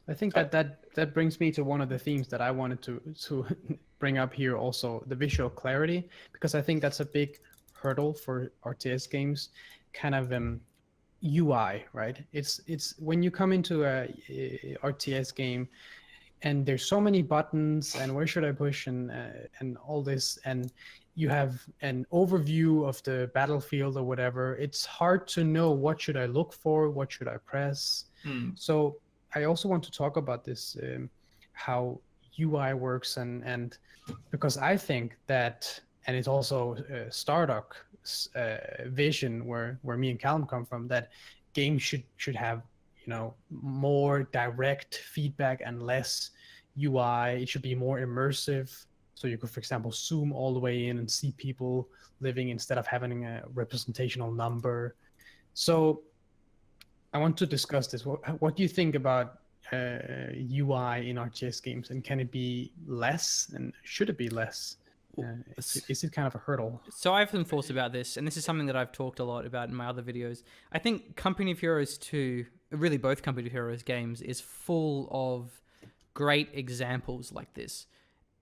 I think that brings me to one of the themes that I wanted to bring up here also, the visual clarity, because I think that's a big hurdle for RTS games, kind of UI, right? It's when you come into a RTS game and there's so many buttons and where should I push and all this, and you have an overview of the battlefield or whatever. It's hard to know what should I look for, what should I press. So I also want to talk about this, how UI works, and because I think that, and it's also Stardock's vision, where me and Callum come from, that games should have, you know, more direct feedback and less UI. It should be more immersive. So you could, for example, zoom all the way in and see people living instead of having a representational number. So I want to discuss this. What do you think about UI in RTS games, and can it be less, and should it be less? Is it kind of a hurdle? So I have some thoughts about this, and this is something that I've talked a lot about in my other videos. I think Company of Heroes 2, really both Company of Heroes games, is full of great examples like this.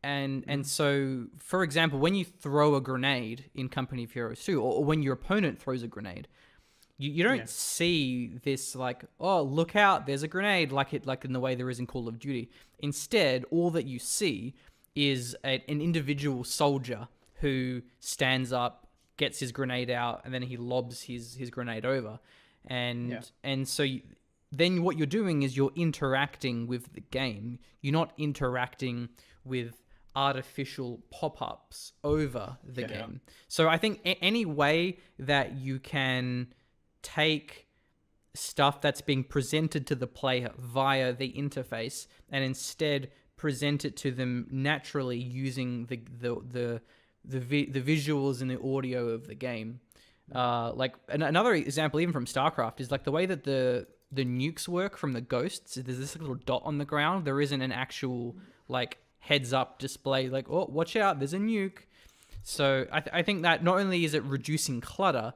And so, for example, when you throw a grenade in Company of Heroes 2, or when your opponent throws a grenade, you don't see this like, oh, look out, there's a grenade, like in the way there is in Call of Duty. Instead, all that you see is an individual soldier who stands up, gets his grenade out, and then he lobs his grenade over. And so then what you're doing is you're interacting with the game. You're not interacting with artificial pop-ups over the game. So I think any way that you can take stuff that's being presented to the player via the interface and instead present it to them naturally using the visuals and the audio of the game. Like another example, even from StarCraft, is like the way that the nukes work from the ghosts. There's this little dot on the ground. There isn't an actual like heads up display like, oh, watch out, there's a nuke. So I think that not only is it reducing clutter,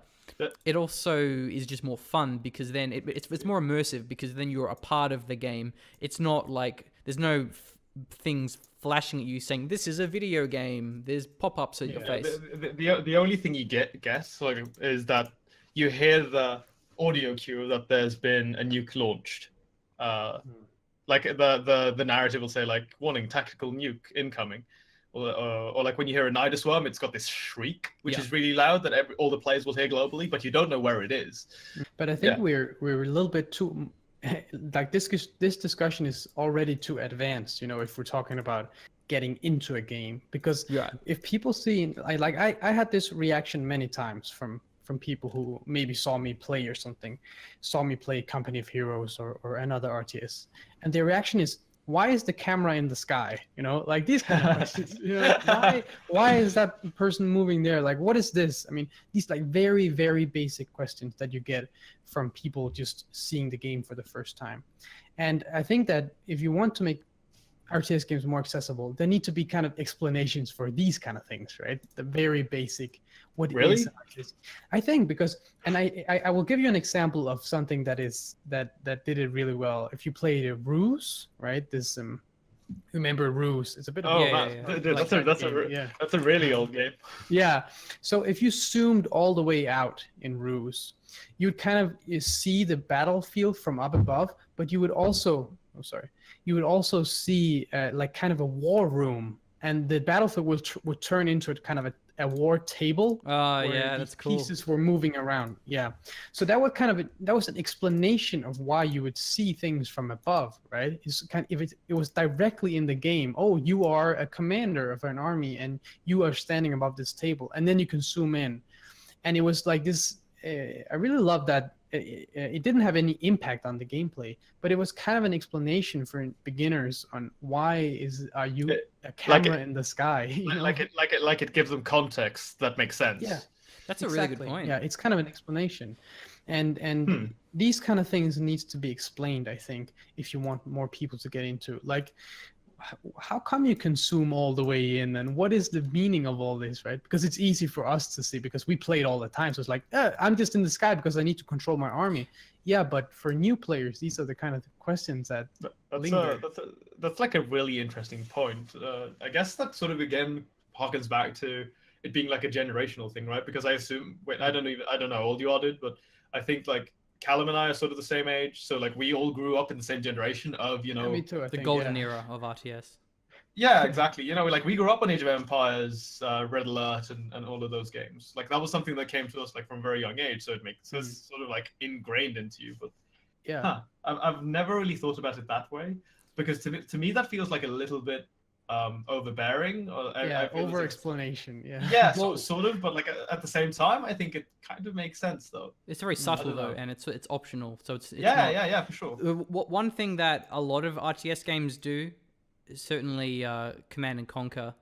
it also is just more fun, because then it's more immersive, because then you're a part of the game. It's not like there's no things flashing at you saying this is a video game. There's pop-ups at your face. The only thing you guess like is that you hear the audio cue that there's been a nuke launched. Like the narrative will say like, warning, tactical nuke incoming. Or like when you hear a Nidus Worm, it's got this shriek, which is really loud that all the players will hear globally, but you don't know where it is. But I think we're a little bit too, like this discussion is already too advanced, you know, if we're talking about getting into a game, because if people see, I had this reaction many times from people who maybe saw me play or something, saw me play Company of Heroes or another RTS, and their reaction is, why is the camera in the sky? You know, like these kind of questions. You know, why is that person moving there? Like, what is this? I mean, these like very, very basic questions that you get from people just seeing the game for the first time. And I think that if you want to make RTS games more accessible, there need to be kind of explanations for these kind of things, right? The very basic, what is an RTS? I think because, and I will give you an example of something that did it really well. If you played Ruse, right? This remember Ruse? It's a bit of that's a really old game. Yeah. So if you zoomed all the way out in Ruse, you'd kind of see the battlefield from up above, but you would also you would also see like kind of a war room, and the battlefield would turn into kind of a war table. Oh yeah, that's cool. Pieces were moving around. Yeah, so that was an explanation of why you would see things from above, right? It's kind of, if it was directly in the game. Oh, you are a commander of an army, and you are standing above this table, and then you can zoom in, and it was like this. I really love that. It didn't have any impact on the gameplay, but it was kind of an explanation for beginners on why are you a camera in the sky? You know? Like it gives them context that makes sense. Yeah, that's a really good point. Yeah, it's kind of an explanation, and these kind of things needs to be explained. I think if you want more people to get into, like, how come you can zoom all the way in, and what is the meaning of all this, right? Because it's easy for us to see because we play it all the time. So it's like, I'm just in the sky because I need to control my army. yeah, but for new players, these are the kind of questions that linger. That's like a really interesting point. I guess that sort of again harkens back to it being like a generational thing, right? Because I assume, wait, I don't know how old you are, dude, but I think like Callum and I are sort of the same age, so like we all grew up in the same generation of Yeah, me too. I The think, golden yeah. era of RTS. Yeah, exactly. Like we grew up on Age of Empires, Red Alert, and all of those games. Like that was something that came to us like from a very young age, so it's sort of like ingrained into you. But Yeah. I've never really thought about it that way, because to me that feels like a little bit overbearing, or Yeah, I feel over as if- explanation. Yeah. Yeah, Well- sort of, but like at the same time, I think it kind of makes sense though. It's very subtle don't though, know. and it's optional. So it's Yeah, not, yeah, for sure. One thing that a lot of RTS games do, certainly Command and Conquer,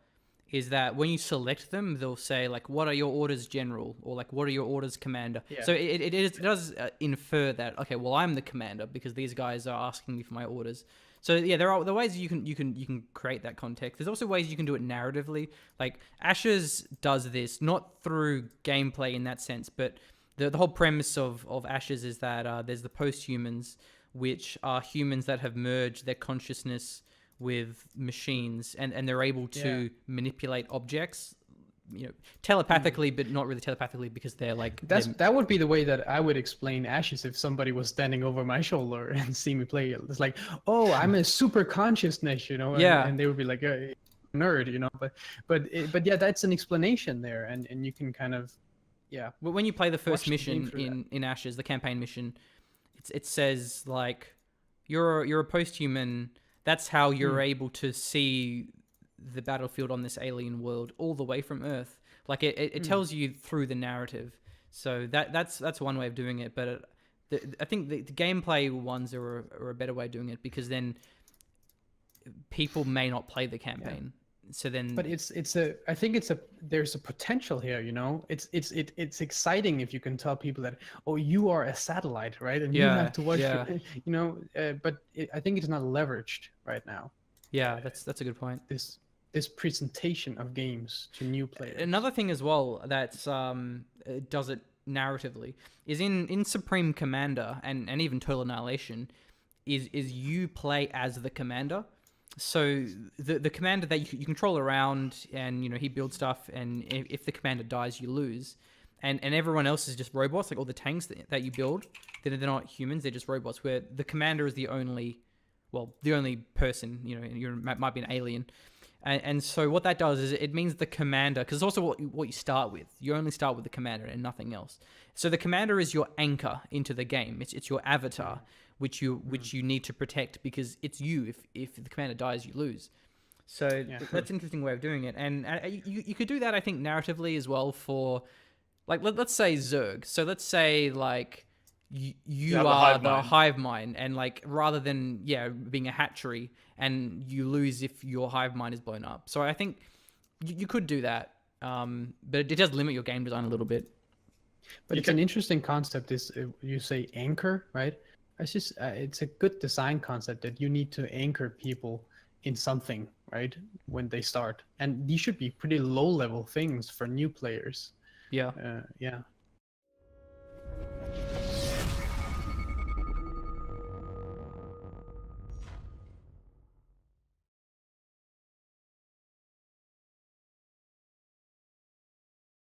is that when you select them, they'll say like, "What are your orders, General?" or like, "What are your orders, Commander?" Yeah. So it does infer that, okay, well, I'm the commander because these guys are asking me for my orders. So yeah, there are the ways you can create that context. There's also ways you can do it narratively. Like Ashes does this not through gameplay in that sense, but the whole premise of Ashes is that there's the post-humans, which are humans that have merged their consciousness with machines, and they're able to manipulate objects, telepathically, but not really telepathically because they're like That would be the way that I would explain Ashes if somebody was standing over my shoulder and see me play it. It's like, oh, I'm a super consciousness, Yeah. and they would be like, nerd, but yeah, that's an explanation there, and you can kind of, yeah. When you play the first Watch the game mission through in Ashes, the campaign mission, it says like you're a post-human. That's how you're able to see the battlefield on this alien world all the way from Earth. Like it tells you through the narrative. So that's one way of doing it. But I think the gameplay ones are a better way of doing it, because then people may not play the campaign. So then, but I think there's a potential here, it's exciting if you can tell people that, oh, you are a satellite, right, and you have to watch but I think it's not leveraged right now, yeah, that's a good point. this presentation of games to new players. Another thing as well that's does it narratively is in Supreme Commander and even Total Annihilation is you play as the commander. So the commander that you control around, and he builds stuff, and if the commander dies, you lose, and everyone else is just robots. Like all the tanks that you build, they're not humans; they're just robots. Where the commander is the only person. You might be an alien, and so what that does is it means the commander, because it's also what you start with. You only start with the commander and nothing else. So the commander is your anchor into the game. It's your avatar, which you need to protect, because it's you. If the commander dies, you lose. So that's an interesting way of doing it, and you could do that, I think, narratively as well. For like let's say Zerg. So let's say like you are the hive mind, and like rather than being a hatchery, and you lose if your hive mind is blown up. So I think you could do that, but it does limit your game design a little bit. But it's an interesting concept. Is you say anchor, right? It's a good design concept that you need to anchor people in something, right, when they start, and these should be pretty low level things for new players. Yeah.